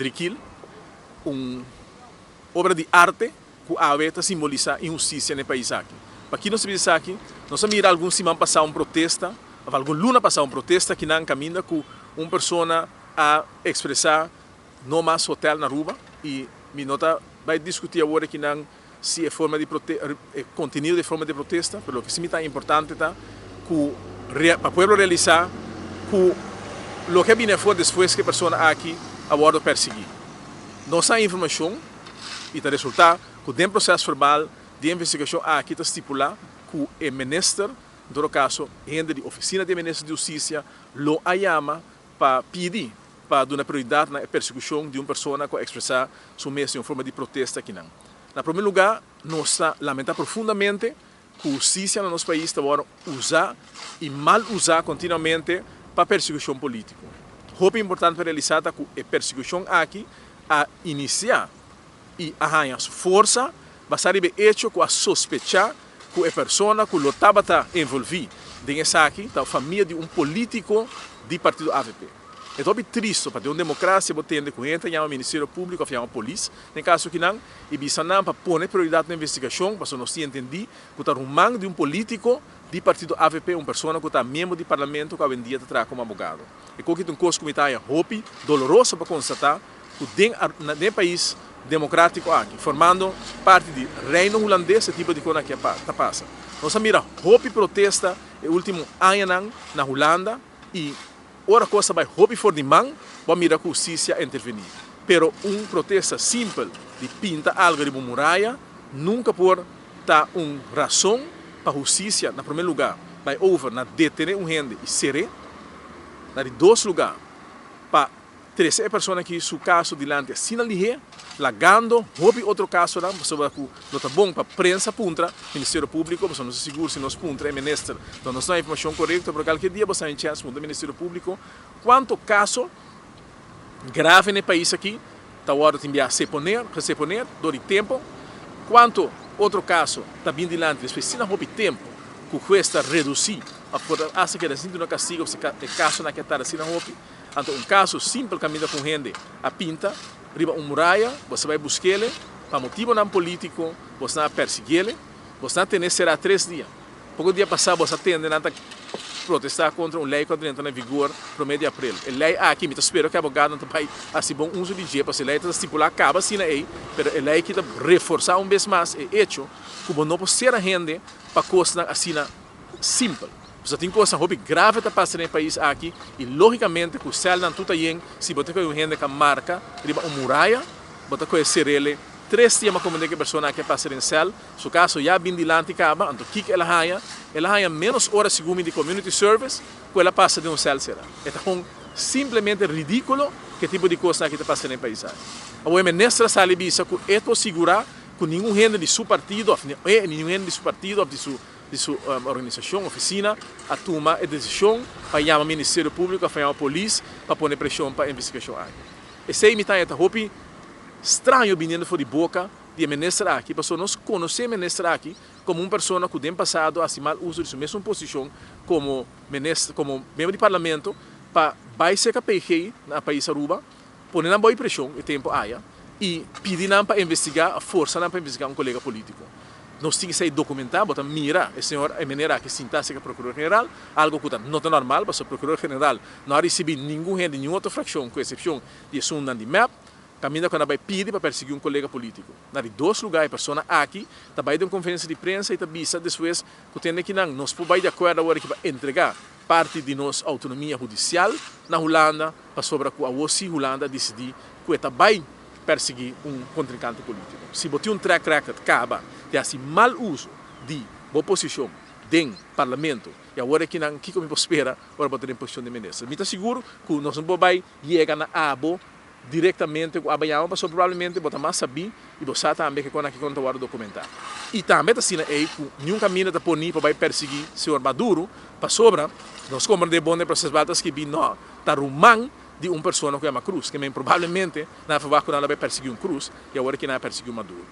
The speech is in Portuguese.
Driquil, uma obra de arte que a simboliza injustiça no país aqui. Aqui nós vimos aqui, nós mira algum semana passar protesta, algum luna passar protesta que não caminha com uma pessoa a expressar não mais hotel na rua e me nota vai discutir agora que não se é forma de conteúdo de forma de protesta, pelo que se me está importante tá que para o povo realizar que o que viene for depois que a pessoa aqui aborda perseguir. Nossa informação e o resultado que tem processo verbal de investigação aqui está estipulado que o ministro, em todo caso, gente de oficina de ministro de justiça, lo chama para pedir para dar prioridade na perseguição de uma pessoa que expressar sua mesa em forma de protesta aqui não. Na primeiro lugar, nós lamentamos profundamente que a justiça no nosso país está usar e mal usar continuamente para perseguição política. O importante para realizar é que a perseguição aqui a iniciar e arranhar sua força, vai ser hecho com a sospechar que a pessoa que estava envolvida nessa aqui, a família de um político do partido AVP. É muito triste para ter uma democracia, você tem que entrar no Ministério Público, a polícia, no caso que não, e bisa não para pôr prioridade na investigação, para nós entender que está rumando de um político do partido AVP, uma pessoa que está membro do parlamento que vendia trabalhar como advogado. E que é uma coisa que me está dolorosa para constatar que no país democrático aqui, formando parte do reino holandês, esse tipo de coisa que está passando. Nós mira hopi protesta no último ano na Holanda e outra coisa vai hopi for de man, vai mirar que a justiça intervenir. Pero protesta simples de pinta algo de muralha nunca pode dar uma razão para a justiça, na primeiro lugar, vai over na deter gente e ser, na dois lugar, para trazer a pessoa que seu caso diante assina ali, lagando, houve outro caso lá, sobre que não está bom para a prensa puntra, Ministério Público, você não se segura se nós puntra é ministro, então nós não há informação correta, por qualquer dia você tem chance do Ministério Público, quanto caso grave no país aqui, está hora de enviar reponer, dor de tempo, quanto outro caso está vindo diante, depois se não houve tempo, que cuesta reduzir, a que era assim de um castigo, se o caso não está assim não houve. Então, um caso simples caminha com gente a pinta, riba uma muralha, você vai buscar ele, para motivo não político, você vai perseguir ele, você vai ter será 3 dias. Pouco dia passado, você atende a protestar contra uma lei que entra em vigor no mês de abril. A lei aqui, eu espero que o advogado não vai assim bom uso de dia, porque a lei está estipulada, acaba assim aí, mas a lei que está reforçar vez mais é hecho, que não pode ser a gente para coisas assim simples. Você tem coisa grave que está passando no país aqui e, logicamente, que o céu não está aí, se você tem gente que marca, riba uma muralha, você conhecer ele, 3 dias para comunicar a pessoa que passa no céu, se caso já vem dilante acaba, então o que ela ganha menos horas segundo de community service, que ela passa de um céu será. Então, simplesmente ridículo que tipo de coisa que está passando no país aqui. A ministra sale bisa que é para segurar que nenhum gente de seu partido, nenhum gente de seu partido, de sua organização, oficina, a tomar a decisão para chamar o Ministério Público, para chamar a polícia, para pôr pressão para a investigação aqui. Esse aí me está estranho vindo fora de boca de ministra aqui, porque nós conhecemos a ministra aqui como uma pessoa que tem passado a mal uso de sua mesma posição como membro do parlamento para baixar a PG na país Aruba, pôr na boa pressão e tempo e pedir para investigar, a força para investigar um colega político. Nós temos que documentar, botar mira, o senhor é maneira que sinta-se que o procurador-geral, algo que não é normal, porque o procurador-geral não ha recebido nenhuma outra fração, com exceção de Sundan de MEP, caminha quando vai pedir para perseguir um colega político. Na dois lugares, a pessoa aqui, vai de uma conferência de prensa e avisa depois que tem que nós podemos de acordo agora que vai entregar parte de nossa autonomia judicial na Holanda, para sobre a Holanda decidir que vai perseguir um contrincante político. Se você tem um track record, acaba de assim mal uso de boa posição dentro do parlamento, e agora que não que me espera, agora vou ter em posição de ministro. Me está seguro que nós não vamos chegar na abo diretamente com a Banhama, mas provavelmente vou mais saber e você também que quando aqui quando vai documentar. E também assim aí que nenhum caminho da poni para perseguir o senhor Maduro, para sobra nós como de bom processo batas que não está rumando de uma pessoa que é uma cruz, que provavelmente na favor que ela vai perseguir um cruz e agora que não vai perseguir Maduro.